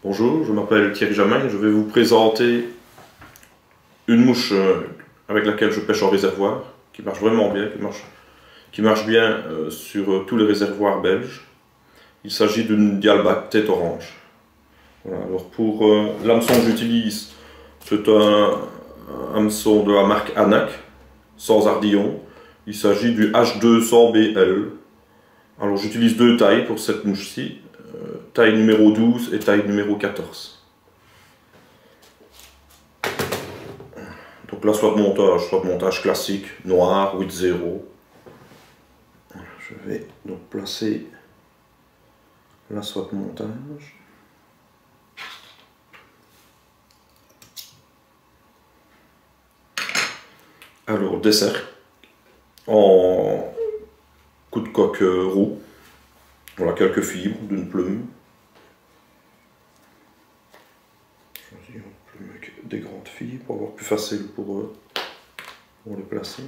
Bonjour, je m'appelle Thierry Jamain, je vais vous présenter une mouche avec laquelle je pêche en réservoir, qui marche vraiment bien, qui marche bien sur tous les réservoirs belges. Il s'agit d'une Dialbac tête orange. Voilà, alors pour l'hameçon que j'utilise, c'est un hameçon de la marque Anak, sans ardillon. Il s'agit du H200BL. Alors j'utilise deux tailles pour cette mouche-ci, taille numéro 12 et taille numéro 14. Donc là, soit de montage classique, noir, 8-0. Je vais donc placer la soie de montage. Alors, des cercles en coup de coque roux. Voilà, quelques fibres d'une plume. Choisir une plume avec des grandes fibres pour avoir plus facile pour les placer.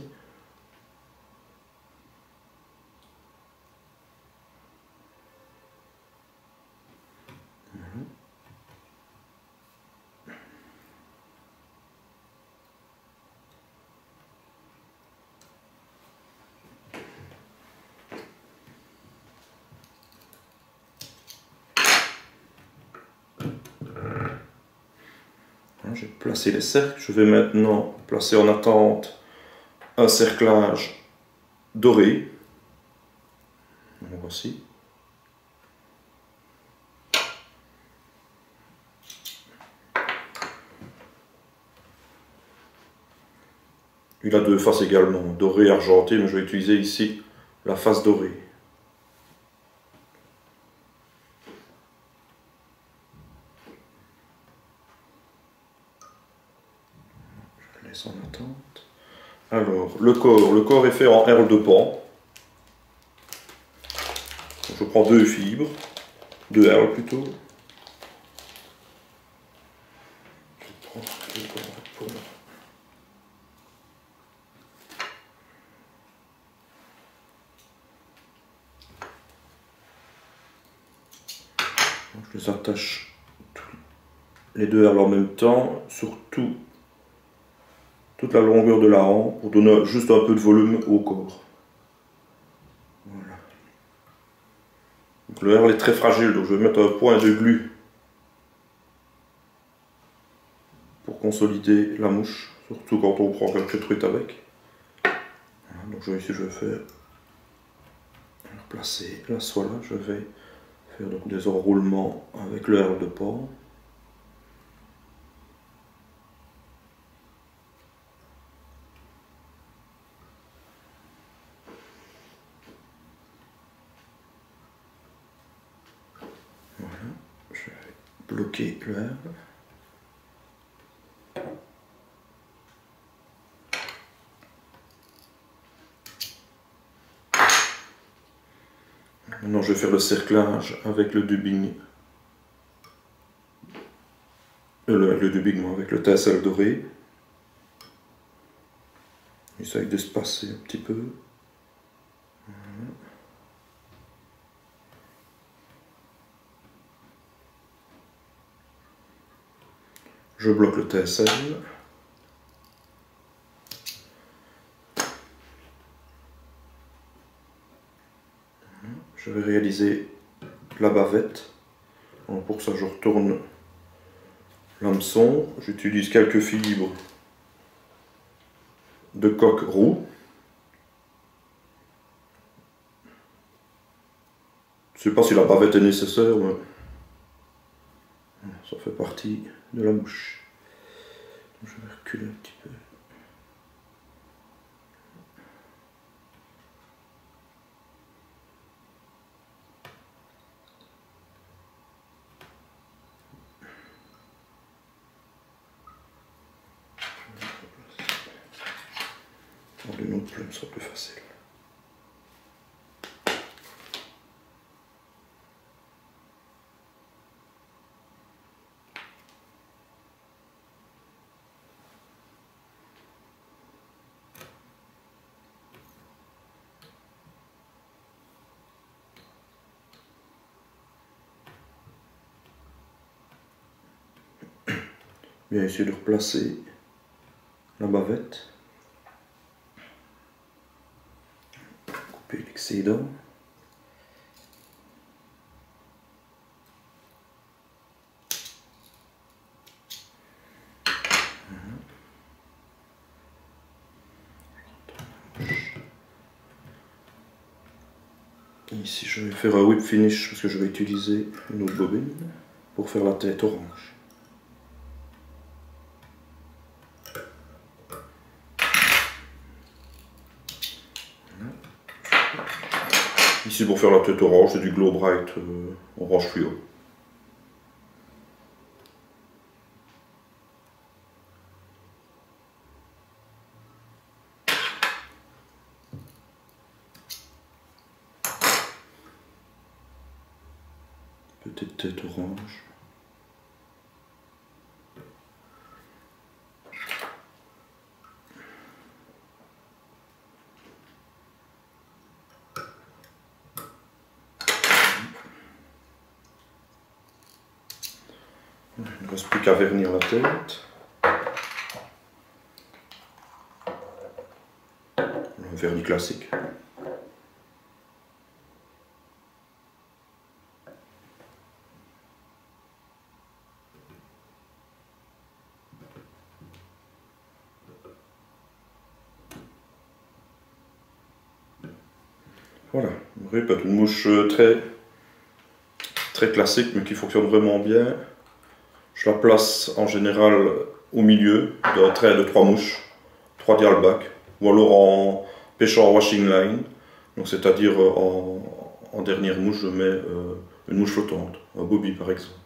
J'ai placé les cercles. Je vais maintenant placer en attente un cerclage doré. Voici. Il a deux faces également, doré et argenté, mais je vais utiliser ici la face dorée. Je laisse en attente. Alors, le corps est fait en R de pan. Je prends deux fibres, deux R plutôt. Je prends le corps pour je les attache les deux R en même temps, surtout toute la longueur de la hampe pour donner juste un peu de volume au corps. Voilà. Donc le R est très fragile, donc je vais mettre un point de glu pour consolider la mouche, surtout quand on prend quelques trucs avec. Voilà, donc ici je vais faire placer la soie là, je vais faire donc des enroulements avec le R de pan. Voilà, je vais bloquer le R. Maintenant je vais faire le cerclage avec le dubbing. Le dubbing, moi, avec le tassel doré. J'essaye d'espacer un petit peu. Voilà. Je bloque le tassel. Je vais réaliser la bavette. Donc pour ça, je retourne l'hameçon. J'utilise quelques fibres de coque roux. Je ne sais pas si la bavette est nécessaire, mais ça fait partie de la mouche. Donc je vais reculer un petit peu. Pour une autre plume sera plus facile. Bien essayer de replacer la bavette. Couper l'excédent. Ici je vais faire un whip finish parce que je vais utiliser une autre bobine pour faire la tête orange. Ici pour faire la tête orange, c'est du Glow Bright orange fluo. Petite tête orange. Il ne reste plus qu'à vernir la tête. Un vernis classique. Voilà, une répète, une mouche très classique mais qui fonctionne vraiment bien. Je la place en général au milieu d'un trait de 3 mouches, 3 dialbacs, ou alors en pêchant en washing line, donc c'est-à-dire en dernière mouche je mets une mouche flottante, un bobby par exemple.